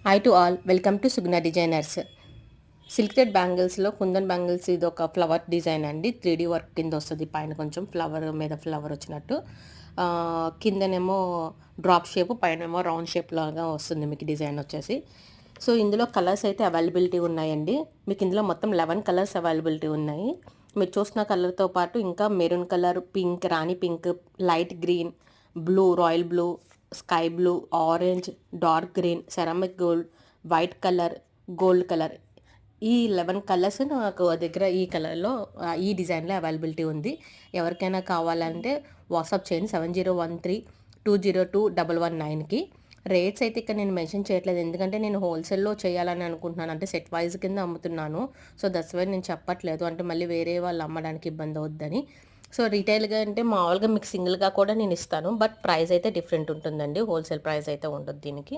Hi to all, welcome to Sugna designers. Silk thread బ్యాంగిల్స్లో kundan bangles ఇది ఒక ఫ్లవర్ డిజైన్ అండి. 3D వర్క్ కింద వస్తుంది. పైన కొంచెం ఫ్లవర్ మీద ఫ్లవర్ వచ్చినట్టు, కిందనేమో డ్రాప్ షేప్, పైనేమో రౌండ్ షేప్ లాగా వస్తుంది మీకు డిజైన్ వచ్చేసి. సో ఇందులో కలర్స్ అయితే అవైలబిలిటీ ఉన్నాయండి. మీకు ఇందులో మొత్తం 11 కలర్స్ అవైలబిలిటీ ఉన్నాయి. మీరు చూసిన కలర్తో పాటు ఇంకా maroon colour, pink, rani pink, light green, blue, royal blue, sky blue, orange, dark green, ceramic gold, white colour, gold colour, ఈ 11 కలర్స్ నాకు దగ్గర ఈ కలర్లో ఈ డిజైన్లో అవైలబిలిటీ ఉంది. ఎవరికైనా కావాలంటే వాట్సాప్ చేయండి 7013202119కి. రేట్స్ అయితే ఇక్కడ నేను మెన్షన్ చేయట్లేదు, ఎందుకంటే నేను హోల్సేల్లో చేయాలని అనుకుంటున్నాను. అంటే సెట్ వైజ్ కింద అమ్ముతున్నాను. సో దట్స్ వై నేను చెప్పట్లేదు, అంటే మళ్ళీ వేరే వాళ్ళు అమ్మడానికి ఇబ్బంది అవుద్దని. సో రీటైల్గా అంటే మామూలుగా మీకు సింగిల్గా కూడా నేను ఇస్తాను, బట్ ప్రైస్ అయితే డిఫరెంట్ ఉంటుందండి. హోల్సేల్ ప్రైస్ అయితే ఉండదు దీనికి.